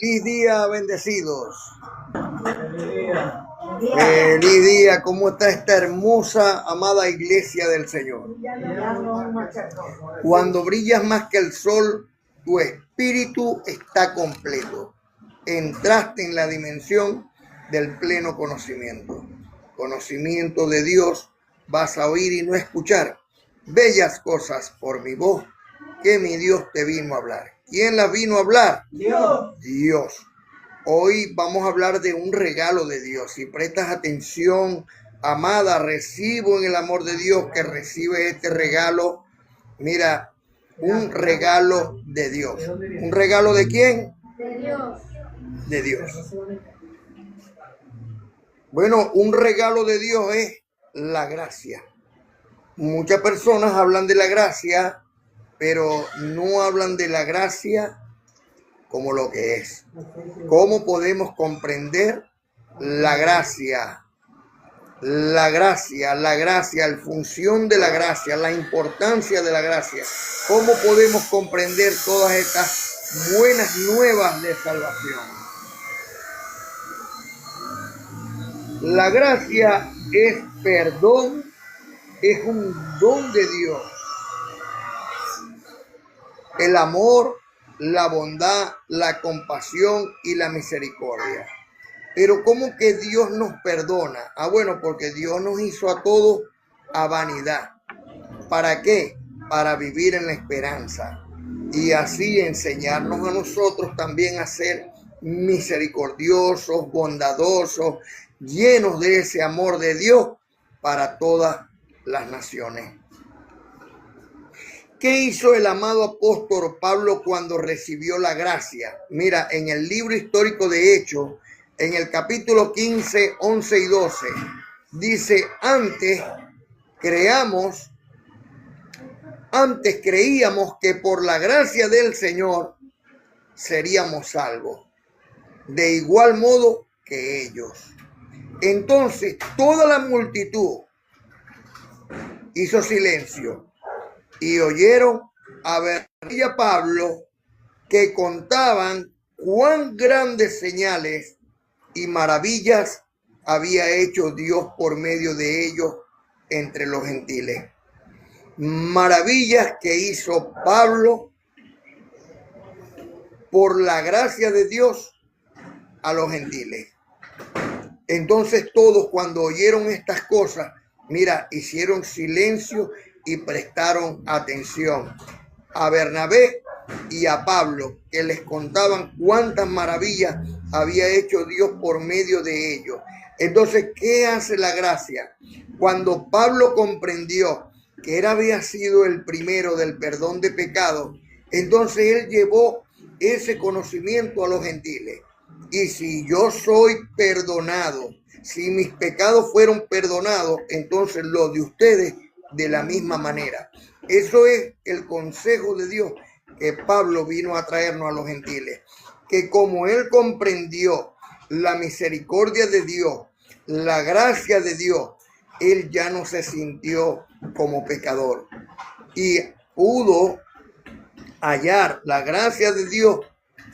Feliz día, bendecidos. Feliz día. ¿Cómo está esta hermosa, amada iglesia del Señor? Cuando brillas más que el sol, tu espíritu está completo. Entraste en la dimensión del pleno conocimiento. Conocimiento de Dios, vas a oír y no escuchar bellas cosas por mi voz que mi Dios te vino a hablar. ¿Quién las vino a hablar? Dios. Hoy vamos a hablar de un regalo de Dios. Si prestas atención, amada, recibo en el amor de Dios que recibe este regalo. Mira, un regalo de Dios. ¿Un regalo de quién? De Dios. De Dios. Bueno, un regalo de Dios es la gracia. Muchas personas hablan de la gracia, pero no hablan de la gracia como lo que es. ¿Cómo podemos comprender la gracia? La gracia, la función de la gracia, la importancia de la gracia. ¿Cómo podemos comprender todas estas buenas nuevas de salvación? La gracia es perdón, es un don de Dios. El amor, la bondad, la compasión y la misericordia. Pero ¿cómo que Dios nos perdona? Bueno, porque Dios nos hizo a todos a vanidad. ¿Para qué? Para vivir en la esperanza. Y así enseñarnos a nosotros también a ser misericordiosos, bondadosos, llenos de ese amor de Dios para todas las naciones. ¿Qué hizo el amado apóstol Pablo cuando recibió la gracia? Mira, en el libro histórico de Hechos, en el capítulo 15, 11 y 12, dice, antes creíamos que por la gracia del Señor seríamos salvos, de igual modo que ellos. Entonces toda la multitud hizo silencio y oyeron a Bernabé y a Pablo que contaban cuán grandes señales y maravillas había hecho Dios por medio de ellos entre los gentiles. Maravillas que hizo Pablo por la gracia de Dios a los gentiles. Entonces todos, cuando oyeron estas cosas, mira, hicieron silencio y prestaron atención a Bernabé y a Pablo, que les contaban cuántas maravillas había hecho Dios por medio de ellos. Entonces, ¿qué hace la gracia? Cuando Pablo comprendió que él había sido el primero del perdón de pecados, entonces él llevó ese conocimiento a los gentiles. Y si yo soy perdonado, si mis pecados fueron perdonados, entonces los de ustedes de la misma manera. Eso es el consejo de Dios que Pablo vino a traernos a los gentiles. Que como él comprendió la misericordia de Dios, la gracia de Dios, él ya no se sintió como pecador. Y pudo hallar la gracia de Dios,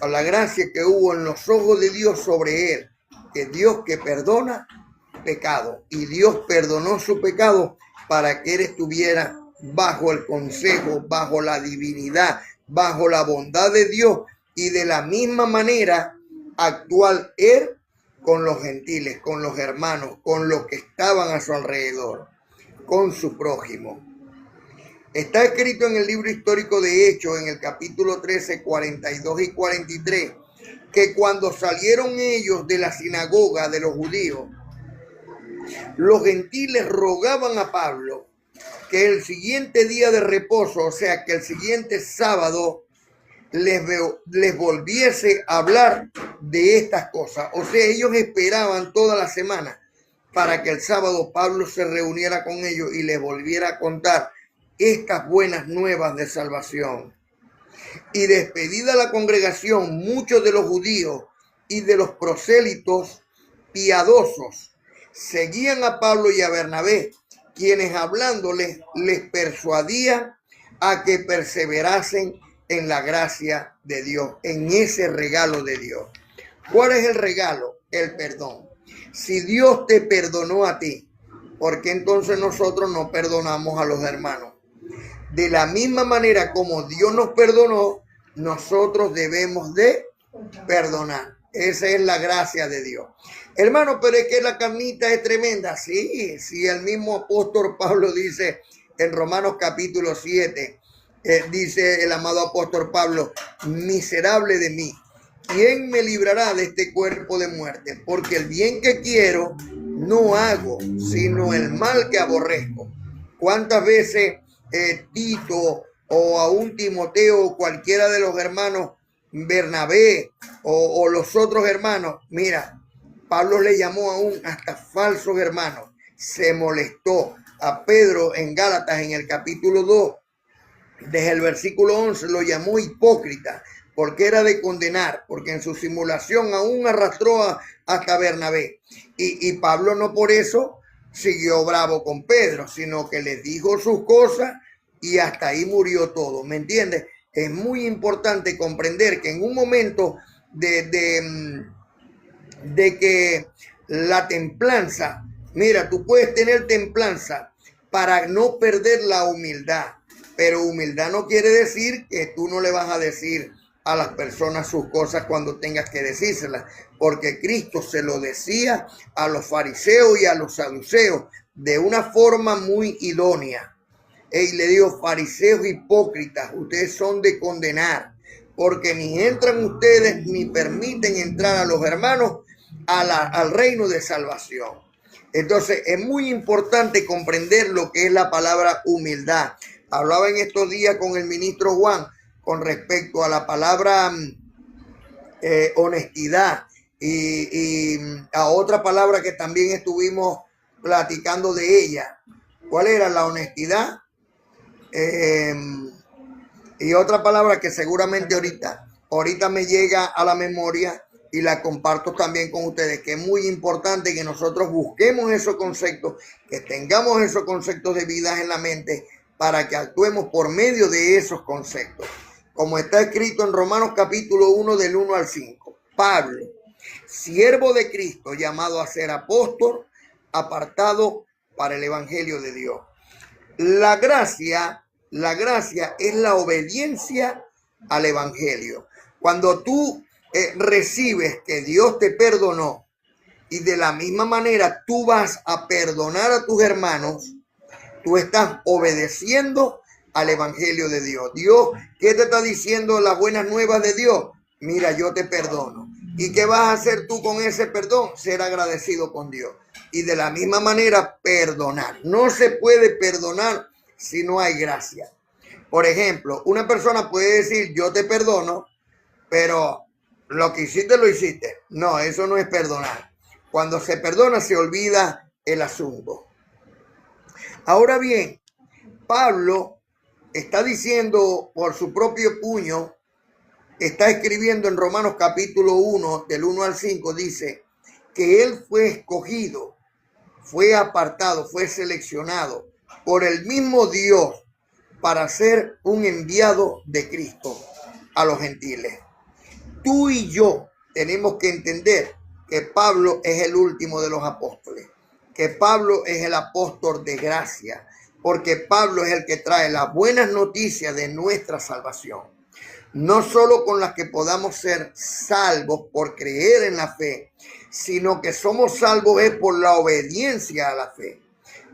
o la gracia que hubo en los ojos de Dios sobre él. Que Dios que perdona pecado. Y Dios perdonó su pecado para que él estuviera bajo el consejo, bajo la divinidad, bajo la bondad de Dios, y de la misma manera actuar él con los gentiles, con los hermanos, con los que estaban a su alrededor, con su prójimo. Está escrito en el libro histórico de Hechos, en el capítulo 13, 42 y 43, que cuando salieron ellos de la sinagoga de los judíos, los gentiles rogaban a Pablo que el siguiente día de reposo, o sea, que el siguiente sábado, les volviese a hablar de estas cosas. O sea, ellos esperaban toda la semana para que el sábado Pablo se reuniera con ellos y les volviera a contar estas buenas nuevas de salvación. Y despedida la congregación, muchos de los judíos y de los prosélitos piadosos seguían a Pablo y a Bernabé, quienes hablándoles les persuadían a que perseverasen en la gracia de Dios, en ese regalo de Dios. ¿Cuál es el regalo? El perdón. Si Dios te perdonó a ti, ¿por qué entonces nosotros no perdonamos a los hermanos? De la misma manera como Dios nos perdonó, nosotros debemos de perdonar. Esa es la gracia de Dios. Hermano, pero es que la carnita es tremenda. Sí, sí, el mismo apóstol Pablo dice en Romanos capítulo 7, dice el amado apóstol Pablo, miserable de mí, ¿quién me librará de este cuerpo de muerte? Porque el bien que quiero no hago, sino el mal que aborrezco. ¿Cuántas veces Tito o aún Timoteo o cualquiera de los hermanos, Bernabé o los otros hermanos, mira, Pablo le llamó aún hasta falsos hermanos, se molestó a Pedro en Gálatas en el capítulo 2, desde el versículo 11 lo llamó hipócrita, porque era de condenar, porque en su simulación aún arrastró hasta Bernabé. Y Pablo no por eso siguió bravo con Pedro, sino que le dijo sus cosas y hasta ahí murió todo, ¿me entiendes? Es muy importante comprender que en un momento de que la templanza, mira, tú puedes tener templanza para no perder la humildad, pero humildad no quiere decir que tú no le vas a decir a las personas sus cosas cuando tengas que decírselas, porque Cristo se lo decía a los fariseos y a los saduceos de una forma muy idónea. Y le digo, fariseos hipócritas, ustedes son de condenar, porque ni entran ustedes ni permiten entrar a los hermanos al reino de salvación. Entonces es muy importante comprender lo que es la palabra humildad. Hablaba en estos días con el ministro Juan con respecto a la palabra honestidad y a otra palabra que también estuvimos platicando de ella. ¿Cuál era la honestidad? Y otra palabra que seguramente ahorita me llega a la memoria y la comparto también con ustedes, que es muy importante que nosotros busquemos esos conceptos, que tengamos esos conceptos de vida en la mente para que actuemos por medio de esos conceptos. Como está escrito en Romanos capítulo 1 del 1 al 5. Pablo, siervo de Cristo, llamado a ser apóstol, apartado para el evangelio de Dios. La gracia es la obediencia al evangelio. Cuando tú recibes que Dios te perdonó y de la misma manera tú vas a perdonar a tus hermanos, tú estás obedeciendo al evangelio de Dios. Dios, ¿qué te está diciendo las buenas nuevas de Dios? Mira, yo te perdono. ¿Y qué vas a hacer tú con ese perdón? Ser agradecido con Dios. Y de la misma manera, perdonar. No se puede perdonar si no hay gracia. Por ejemplo, una persona puede decir, yo te perdono, pero lo que hiciste, lo hiciste. No, eso no es perdonar. Cuando se perdona, se olvida el asunto. Ahora bien, Pablo está diciendo por su propio puño, está escribiendo en Romanos capítulo 1, del 1 al 5, dice que él fue escogido, fue apartado, fue seleccionado por el mismo Dios para ser un enviado de Cristo a los gentiles. Tú y yo tenemos que entender que Pablo es el último de los apóstoles, que Pablo es el apóstol de gracia, porque Pablo es el que trae las buenas noticias de nuestra salvación. No solo con las que podamos ser salvos por creer en la fe, sino que somos salvos es por la obediencia a la fe.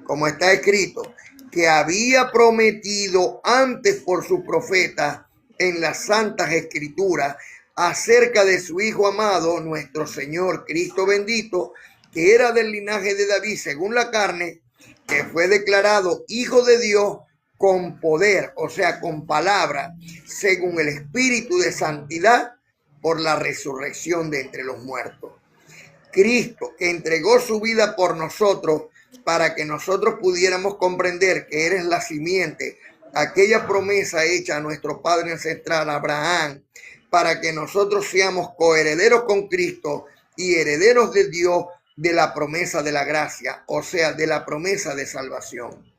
Como está escrito, que había prometido antes por su profeta en las santas escrituras acerca de su Hijo amado, nuestro Señor Cristo bendito, que era del linaje de David según la carne, que fue declarado Hijo de Dios con poder, o sea, con palabra, según el Espíritu de santidad, por la resurrección de entre los muertos. Cristo, que entregó su vida por nosotros, para que nosotros pudiéramos comprender que eres la simiente, aquella promesa hecha a nuestro padre ancestral Abraham, para que nosotros seamos coherederos con Cristo y herederos de Dios de la promesa de la gracia, o sea, de la promesa de salvación.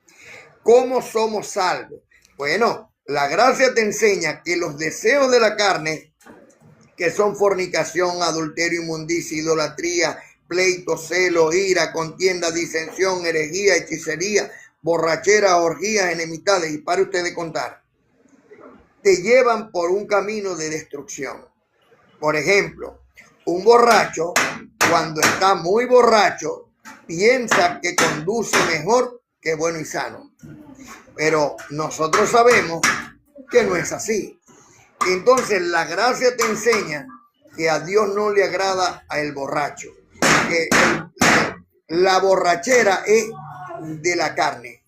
¿Cómo somos salvos? Bueno, La gracia te enseña que los deseos de la carne, que son fornicación, adulterio, inmundicia, idolatría, pleito, celo, ira, contienda, disensión, herejía, hechicería, borrachera, orgías, enemistades, y pare usted de contar, te llevan por un camino de destrucción. Por ejemplo, un borracho, cuando está muy borracho, piensa que conduce mejor que bueno y sano. Pero nosotros sabemos que no es así. Entonces la gracia te enseña que a Dios no le agrada al borracho, que la borrachera es de la carne.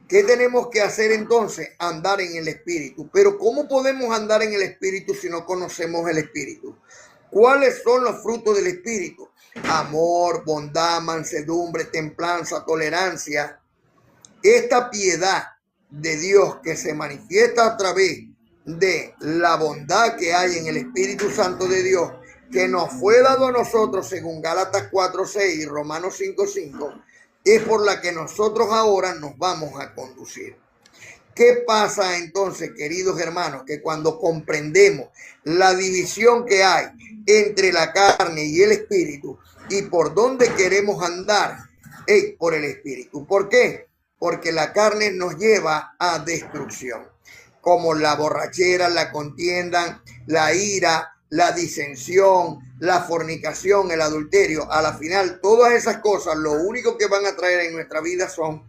¿Qué tenemos que hacer entonces? Andar en el Espíritu. Pero ¿cómo podemos andar en el Espíritu si no conocemos el Espíritu? ¿Cuáles son los frutos del Espíritu? Amor, bondad, mansedumbre, templanza, tolerancia. Esta piedad de Dios que se manifiesta a través de la bondad que hay en el Espíritu Santo de Dios, que nos fue dado a nosotros según Gálatas 4:6 y Romanos 5:5, es por la que nosotros ahora nos vamos a conducir. ¿Qué pasa entonces, queridos hermanos? Que cuando comprendemos la división que hay entre la carne y el espíritu y por dónde queremos andar, es por el espíritu. ¿Por qué? Porque la carne nos lleva a destrucción, como la borrachera, la contienda, la ira, la disensión, la fornicación, el adulterio. A la final, todas esas cosas lo único que van a traer en nuestra vida son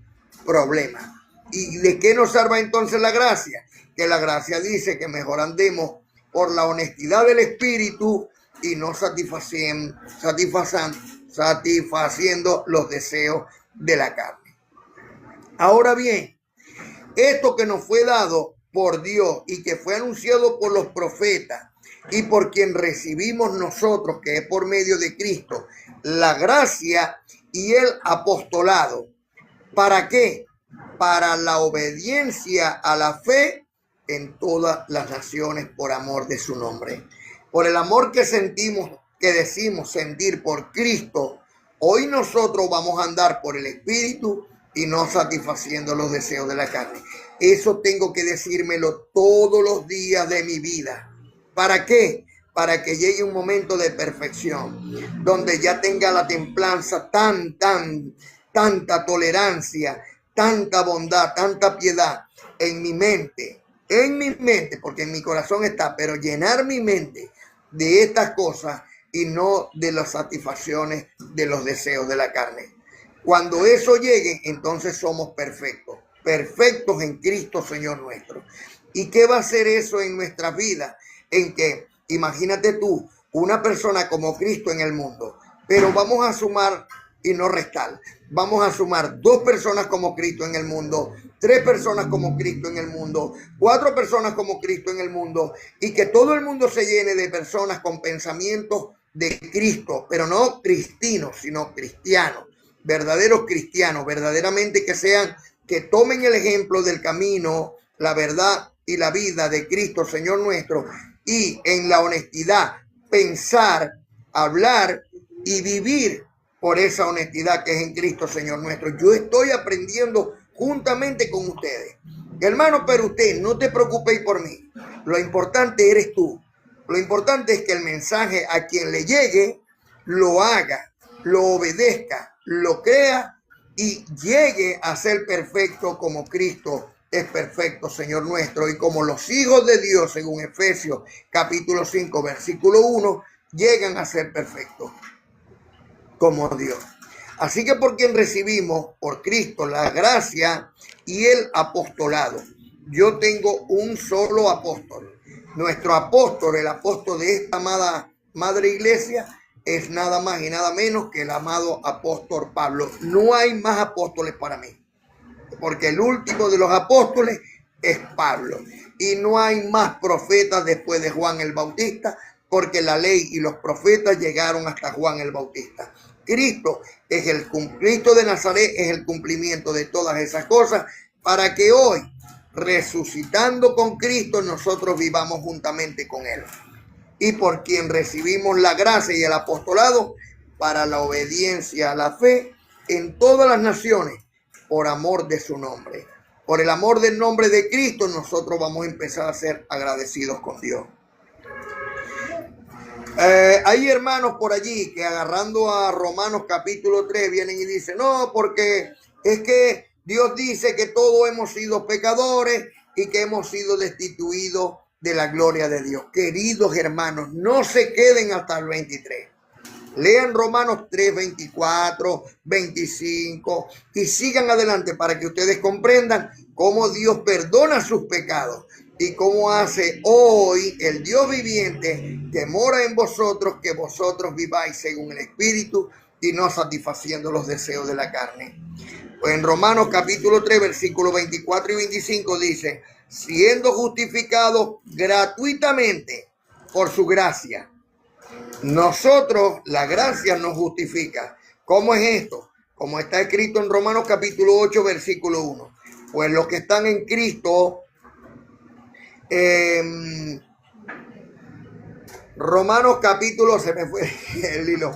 problemas. ¿Y de qué nos salva entonces la gracia? Que la gracia dice que mejor andemos por la honestidad del espíritu y no satisfaciendo los deseos de la carne. Ahora bien, esto que nos fue dado por Dios y que fue anunciado por los profetas y por quien recibimos nosotros, que es por medio de Cristo, la gracia y el apostolado. ¿Para qué? Para la obediencia a la fe en todas las naciones por amor de su nombre. Por el amor que sentimos, que decimos sentir por Cristo, hoy nosotros vamos a andar por el Espíritu y no satisfaciendo los deseos de la carne. Eso tengo que decírmelo todos los días de mi vida. ¿Para qué? Para que llegue un momento de perfección, donde ya tenga la templanza, tanta tolerancia, tanta bondad, tanta piedad en mi mente, porque en mi corazón está, pero llenar mi mente de estas cosas y no de las satisfacciones de los deseos de la carne. Cuando eso llegue, entonces somos perfectos en Cristo Señor nuestro. ¿Y qué va a hacer eso en nuestras vidas? En que, imagínate tú, una persona como Cristo en el mundo, pero vamos a sumar y no restar. Vamos a sumar 2 personas como Cristo en el mundo, 3 personas como Cristo en el mundo, 4 personas como Cristo en el mundo, y que todo el mundo se llene de personas con pensamientos de Cristo, pero no cristinos, sino cristianos, verdaderos cristianos, verdaderamente que tomen el ejemplo del camino, la verdad y la vida de Cristo Señor nuestro, y en la honestidad pensar, hablar y vivir por esa honestidad que es en Cristo Señor nuestro. Yo estoy aprendiendo juntamente con ustedes. Hermano, pero usted no te preocupéis por mí. Lo importante eres tú. Lo importante es que el mensaje a quien le llegue lo haga, lo obedezca, lo crea y llegue a ser perfecto como Cristo es perfecto, Señor nuestro, y como los hijos de Dios, según Efesios capítulo 5, versículo 1, llegan a ser perfectos como Dios. Así que por quien recibimos por Cristo la gracia y el apostolado. Yo tengo un solo apóstol. Nuestro apóstol, el apóstol de esta amada madre iglesia, es nada más y nada menos que el amado apóstol Pablo. No hay más apóstoles para mí, porque el último de los apóstoles es Pablo. Y no hay más profetas después de Juan el Bautista, porque la ley y los profetas llegaron hasta Juan el Bautista. Cristo de Nazaret es el cumplimiento de todas esas cosas, para que hoy, resucitando con Cristo, nosotros vivamos juntamente con Él. Y por quien recibimos la gracia y el apostolado para la obediencia a la fe en todas las naciones, por amor de su nombre. por el amor del nombre de Cristo, nosotros vamos a empezar a ser agradecidos con Dios. Hay hermanos por allí que agarrando a Romanos capítulo 3 vienen y dicen, no, porque es que Dios dice que todos hemos sido pecadores y que hemos sido destituidos de la gloria de Dios. Queridos hermanos, no se queden hasta el 23. Lean Romanos 3, 24, 25 y sigan adelante para que ustedes comprendan cómo Dios perdona sus pecados y cómo hace hoy el Dios viviente que mora en vosotros, que vosotros viváis según el Espíritu y no satisfaciendo los deseos de la carne. Pues en Romanos capítulo 3, versículos 24 y 25 dice, siendo justificados gratuitamente por su gracia. Nosotros, la gracia nos justifica. ¿Cómo es esto? Como está escrito en Romanos capítulo 8, versículo 1. Pues los que están en Cristo, Romanos capítulo, se me fue el hilo.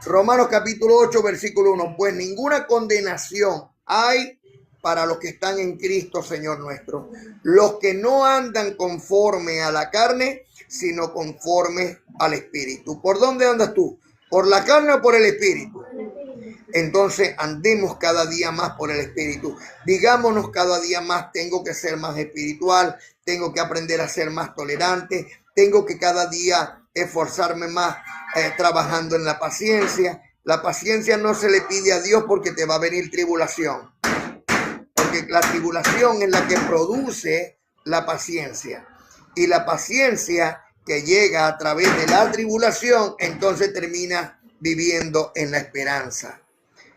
Romanos capítulo 8, versículo 1. Pues ninguna condenación hay para los que están en Cristo, Señor nuestro. Los que no andan conforme a la carne, sino conforme al Espíritu. ¿Por dónde andas tú? ¿Por la carne o por el Espíritu? Entonces andemos cada día más por el Espíritu. Digámonos cada día más, tengo que ser más espiritual, tengo que aprender a ser más tolerante, tengo que cada día esforzarme más trabajando en la paciencia. La paciencia no se le pide a Dios porque te va a venir tribulación. Porque la tribulación es la que produce la paciencia. Y la paciencia que llega a través de la tribulación, entonces termina viviendo en la esperanza.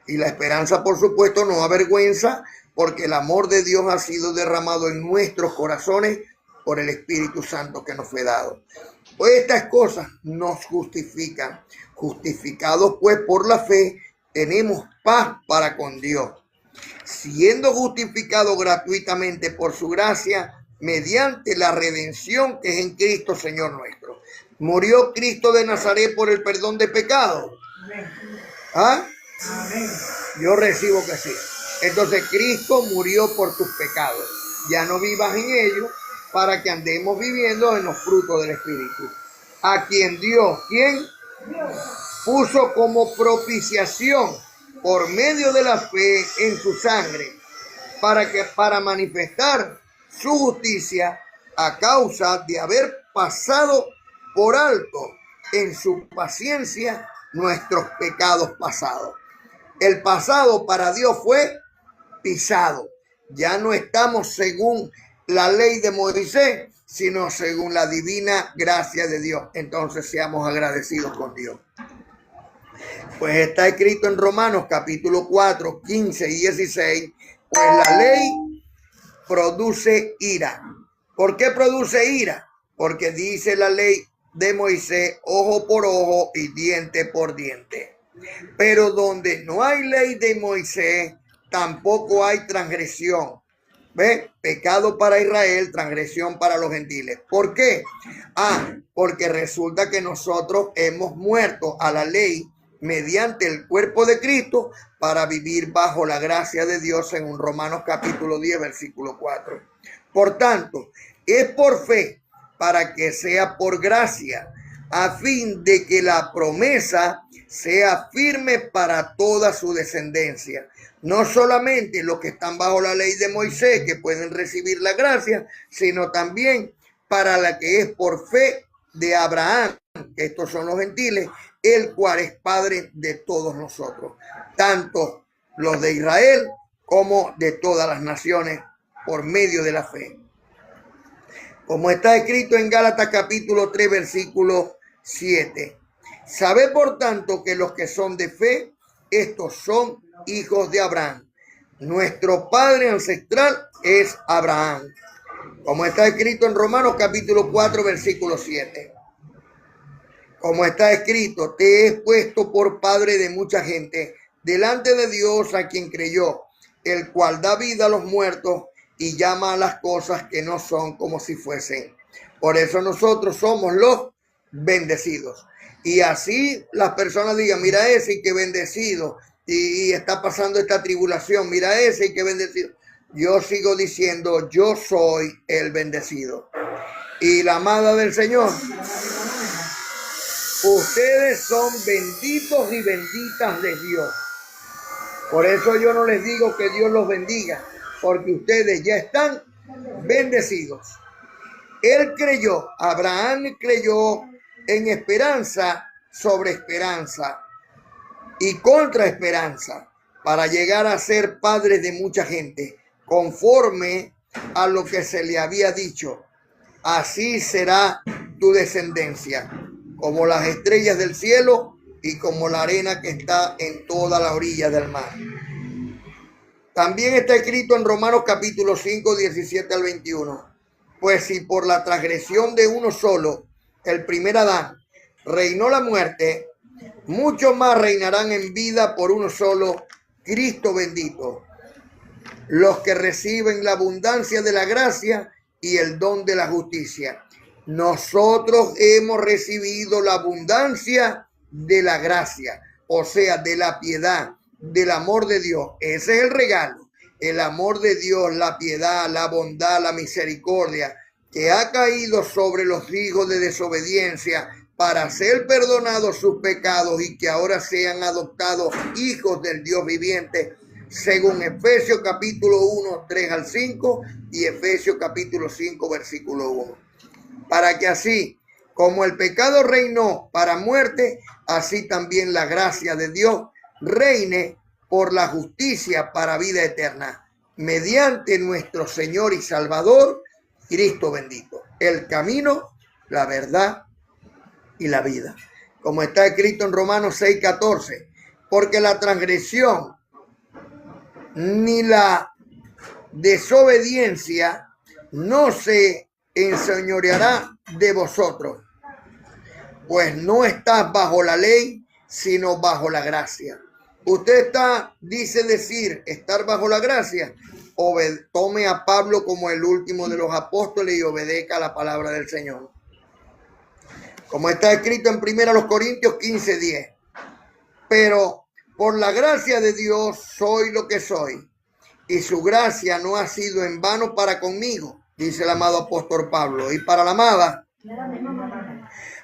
Y la esperanza, por supuesto, no avergüenza, porque el amor de Dios ha sido derramado en nuestros corazones por el Espíritu Santo que nos fue dado. Pues estas cosas nos justifican. Justificados pues por la fe, tenemos paz para con Dios. Siendo justificados gratuitamente por su gracia, mediante la redención que es en Cristo, Señor nuestro. ¿Murió Cristo de Nazaret por el perdón de pecados? ¿Ah? Yo recibo que sí. Entonces Cristo murió por tus pecados. Ya no vivas en ellos para que andemos viviendo en los frutos del Espíritu. A quien Dios, ¿quién? Puso como propiciación por medio de la fe en su sangre, para manifestar su justicia a causa de haber pasado por alto en su paciencia nuestros pecados pasados. El pasado para Dios fue pisado. Ya no estamos según la ley de Moisés, sino según la divina gracia de Dios. Entonces seamos agradecidos con Dios. Pues está escrito en Romanos capítulo 4, 15 y 16, pues la ley produce ira. ¿Por qué produce ira? Porque dice la ley de Moisés, ojo por ojo y diente por diente. Pero donde no hay ley de Moisés, tampoco hay transgresión. ¿Ve? Pecado para Israel, transgresión para los gentiles. ¿Por qué? Porque resulta que nosotros hemos muerto a la ley mediante el cuerpo de Cristo para vivir bajo la gracia de Dios en Romanos capítulo 10, versículo 4. Por tanto, es por fe para que sea por gracia, a fin de que la promesa sea firme para toda su descendencia. No solamente los que están bajo la ley de Moisés que pueden recibir la gracia, sino también para la que es por fe de Abraham, que estos son los gentiles, el cual es padre de todos nosotros, tanto los de Israel como de todas las naciones por medio de la fe. Como está escrito en Gálatas capítulo 3, versículo 7. Sabed por tanto que los que son de fe, estos son hijos de Abraham. Nuestro padre ancestral es Abraham. Como está escrito en Romanos capítulo 4, versículo 7. Como está escrito, te he puesto por padre de mucha gente, delante de Dios a quien creyó, el cual da vida a los muertos y llama a las cosas que no son como si fuesen. Por eso nosotros somos los bendecidos. Y así las personas digan, mira ese y qué bendecido, y está pasando esta tribulación, mira ese y qué bendecido. yo sigo diciendo, yo soy el bendecido. Y la amada del Señor, ustedes son benditos y benditas de Dios. Por eso yo no les digo que Dios los bendiga, porque ustedes ya están bendecidos. Él creyó, Abraham creyó en esperanza sobre esperanza y contra esperanza, para llegar a ser padre de mucha gente, conforme a lo que se le había dicho. Así será tu descendencia, como las estrellas del cielo y como la arena que está en toda la orilla del mar. También está escrito en Romanos capítulo 5, 17 al 21. Pues si por la transgresión de uno solo, el primer Adán, reinó la muerte, mucho más reinarán en vida por uno solo, Cristo bendito, los que reciben la abundancia de la gracia y el don de la justicia. Nosotros hemos recibido la abundancia de la gracia, o sea, de la piedad, del amor de Dios. Ese es el regalo, el amor de Dios, la piedad, la bondad, la misericordia que ha caído sobre los hijos de desobediencia para ser perdonados sus pecados y que ahora sean adoptados hijos del Dios viviente, según Efesios capítulo 1, 3 al 5 y Efesios capítulo 5, versículo 1. Para que así como el pecado reinó para muerte, así también la gracia de Dios reine por la justicia para vida eterna, mediante nuestro Señor y Salvador, Cristo bendito, el camino, la verdad y la vida. Como está escrito en Romanos 6:14, porque la transgresión ni la desobediencia no se enseñoreará de vosotros, pues no estás bajo la ley, sino bajo la gracia. Usted está, dice decir, estar bajo la gracia. Tome a Pablo como el último de los apóstoles y obedezca la palabra del Señor. Como está escrito en 1 Corintios 15:10. Pero por la gracia de Dios soy lo que soy, y su gracia no ha sido en vano para conmigo, dice el amado apóstol Pablo. Y para la amada,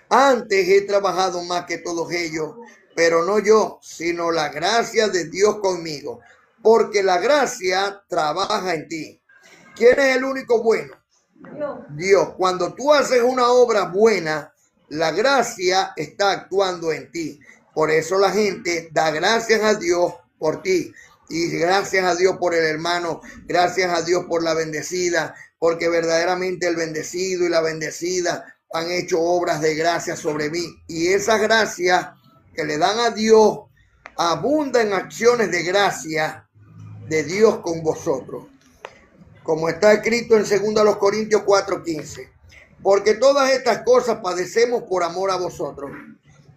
antes he trabajado más que todos ellos, pero no yo, sino la gracia de Dios conmigo, porque la gracia trabaja en ti. ¿Quién es el único bueno? Dios. Cuando tú haces una obra buena, la gracia está actuando en ti. Por eso la gente da gracias a Dios por ti. Y gracias a Dios por el hermano. Gracias a Dios por la bendecida. Porque verdaderamente el bendecido y la bendecida han hecho obras de gracia sobre mí. Y esas gracias que le dan a Dios abundan en acciones de gracia de Dios con vosotros. Como está escrito en 2 Corintios 4:15. Porque todas estas cosas padecemos por amor a vosotros,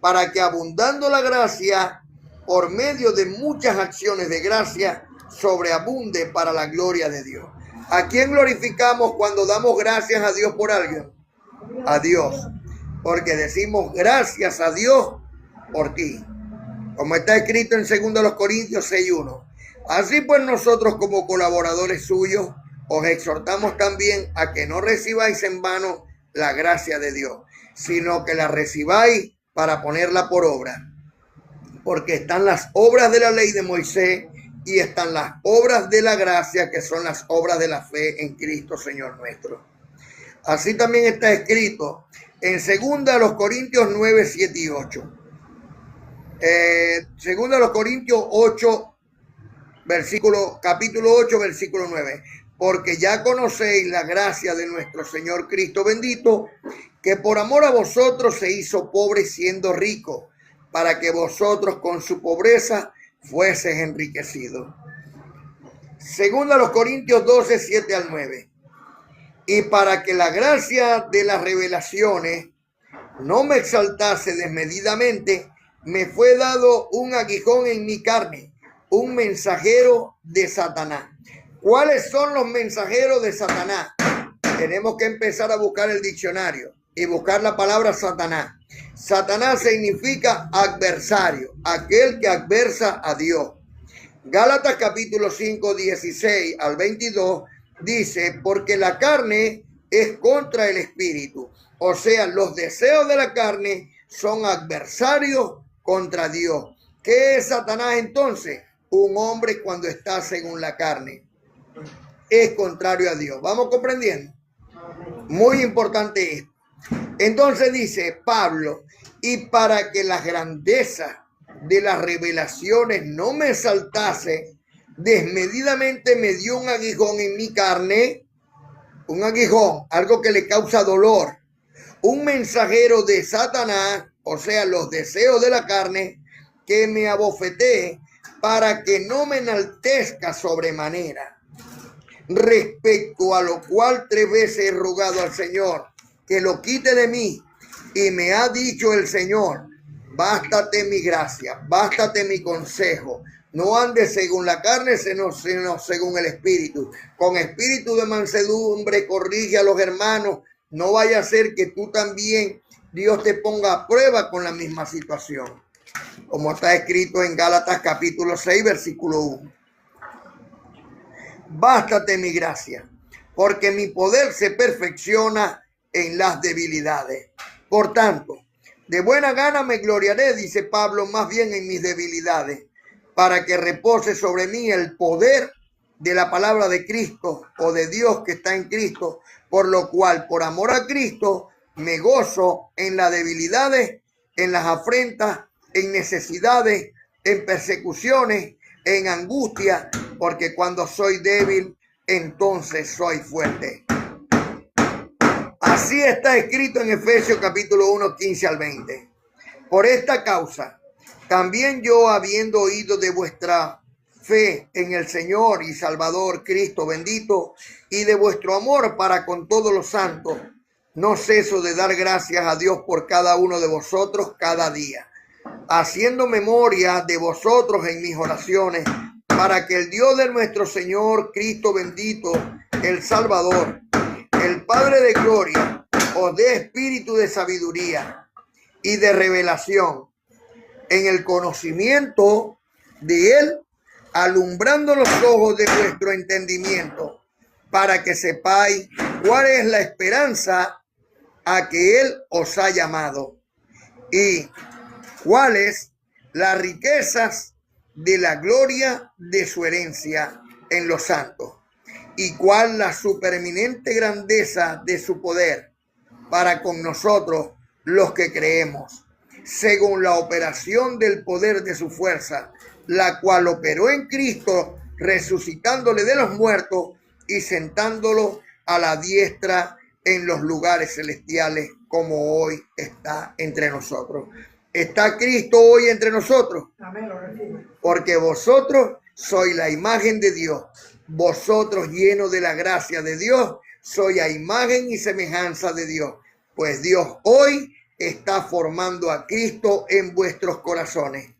para que abundando la gracia, por medio de muchas acciones de gracia, sobreabunde para la gloria de Dios. ¿A quién glorificamos cuando damos gracias a Dios por alguien? A Dios. Porque decimos gracias a Dios por ti. Como está escrito en 2 Corintios 6:1. Así pues nosotros como colaboradores suyos, os exhortamos también a que no recibáis en vano la gracia de Dios, sino que la recibáis para ponerla por obra. Porque están las obras de la ley de Moisés y están las obras de la gracia, que son las obras de la fe en Cristo Señor nuestro. Así también está escrito en 2 Corintios 9, 7 y 8. 2 Corintios 8, capítulo 8, versículo 9. Porque ya conocéis la gracia de nuestro Señor Cristo bendito, que por amor a vosotros se hizo pobre siendo rico, para que vosotros con su pobreza fueses enriquecidos. 2 Corintios 12, 7 al 9. Y para que la gracia de las revelaciones no me exaltase desmedidamente, me fue dado un aguijón en mi carne, un mensajero de Satanás. ¿Cuáles son los mensajeros de Satanás? Tenemos que empezar a buscar el diccionario y buscar la palabra Satanás. Satanás significa adversario, aquel que adversa a Dios. Gálatas capítulo 5, 16 al 22 dice, porque la carne es contra el espíritu. O sea, los deseos de la carne son adversarios contra Dios. ¿Qué es Satanás entonces? Un hombre cuando está según la carne. Es contrario a Dios. ¿Vamos comprendiendo? Muy importante esto. Entonces dice Pablo, y para que las grandezas de las revelaciones no me exaltase, desmedidamente me dio un aguijón en mi carne, un aguijón, algo que le causa dolor, un mensajero de Satanás, o sea, los deseos de la carne, que me abofetee para que no me enaltezca sobremanera. Respecto a lo cual 3 veces he rogado al Señor que lo quite de mí, y me ha dicho el Señor, bástate mi gracia, bástate mi consejo, no andes según la carne, sino según el espíritu. Con espíritu de mansedumbre corrige a los hermanos, no vaya a ser que tú también Dios te ponga a prueba con la misma situación, como está escrito en Gálatas capítulo 6 versículo 1. Bástate mi gracia, porque mi poder se perfecciona en las debilidades. Por tanto, de buena gana me gloriaré, dice Pablo, más bien en mis debilidades, para que repose sobre mí el poder de la palabra de Cristo o de Dios que está en Cristo, por lo cual, por amor a Cristo, me gozo en las debilidades, en las afrentas, en necesidades, en persecuciones, en angustia, porque cuando soy débil, entonces soy fuerte. Así está escrito en Efesios capítulo 1, 15 al 20. Por esta causa, también yo, habiendo oído de vuestra fe en el Señor y Salvador Cristo bendito, y de vuestro amor para con todos los santos, no ceso de dar gracias a Dios por cada uno de vosotros cada día, haciendo memoria de vosotros en mis oraciones, para que el Dios de nuestro Señor Cristo bendito, el Salvador, el Padre de gloria, os dé espíritu de sabiduría y de revelación en el conocimiento de Él, alumbrando los ojos de vuestro entendimiento, para que sepáis cuál es la esperanza a que Él os ha llamado y cuáles las riquezas de la gloria de su herencia en los santos, y cuál la supereminente grandeza de su poder para con nosotros los que creemos, según la operación del poder de su fuerza, la cual operó en Cristo, resucitándole de los muertos y sentándolo a la diestra en los lugares celestiales, como hoy está entre nosotros. ¿Está Cristo hoy entre nosotros? Amén, porque vosotros sois la imagen de Dios. Vosotros, llenos de la gracia de Dios, sois a imagen y semejanza de Dios. Pues Dios hoy está formando a Cristo en vuestros corazones.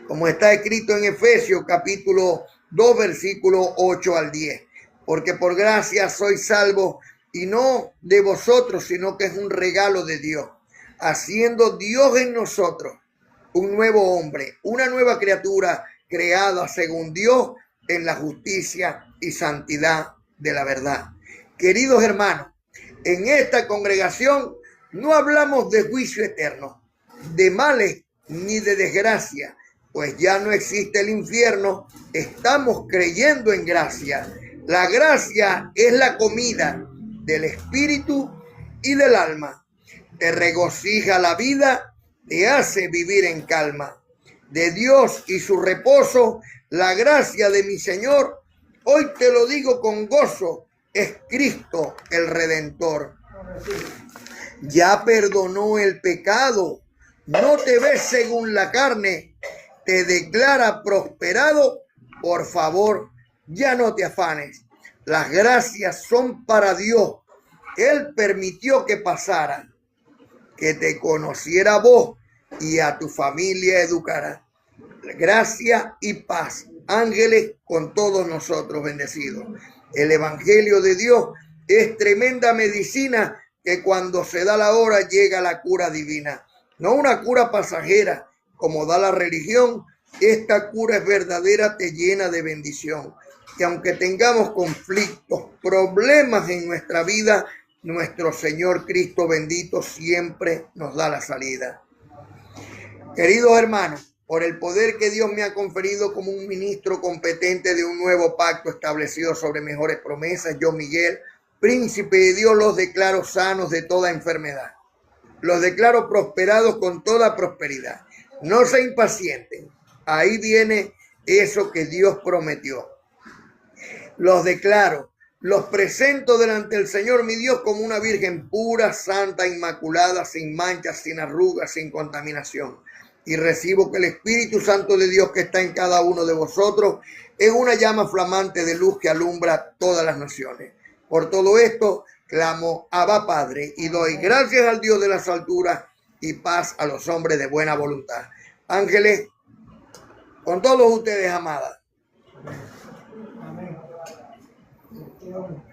Como está escrito en Efesios capítulo 2, versículo 8 al 10. Porque por gracia sois salvos, y no de vosotros, sino que es un regalo de Dios, haciendo Dios en nosotros un nuevo hombre, una nueva criatura creada según Dios en la justicia y santidad de la verdad. Queridos hermanos, en esta congregación no hablamos de juicio eterno, de males ni de desgracia, pues ya no existe el infierno, estamos creyendo en gracia. La gracia es la comida del espíritu y del alma. Te regocija la vida, te hace vivir en calma. De Dios y su reposo, la gracia de mi Señor, hoy te lo digo con gozo, es Cristo el Redentor. Ya perdonó el pecado, no te ves según la carne, te declara prosperado, por favor, ya no te afanes. Las gracias son para Dios. Él permitió que pasara, que te conociera a vos y a tu familia educara. Gracia y paz, ángeles con todos nosotros bendecidos. El Evangelio de Dios es tremenda medicina que cuando se da la hora llega la cura divina. No una cura pasajera como da la religión, Esta cura es verdadera, te llena de bendición. Que aunque tengamos conflictos, problemas en nuestra vida, nuestro Señor Cristo bendito siempre nos da la salida. Queridos hermanos, por el poder que Dios me ha conferido como un ministro competente de un nuevo pacto establecido sobre mejores promesas, yo, Miguel, príncipe de Dios, los declaro sanos de toda enfermedad. Los declaro prosperados con toda prosperidad. No se impacienten. Ahí viene eso que Dios prometió. Los declaro, los presento delante del Señor mi Dios como una virgen pura, santa, inmaculada, sin manchas, sin arrugas, sin contaminación. Y recibo que el Espíritu Santo de Dios que está en cada uno de vosotros es una llama flamante de luz que alumbra todas las naciones. Por todo esto, clamo, Abba Padre, y doy gracias al Dios de las alturas y paz a los hombres de buena voluntad. Ángeles, con todos ustedes, amadas. Amén.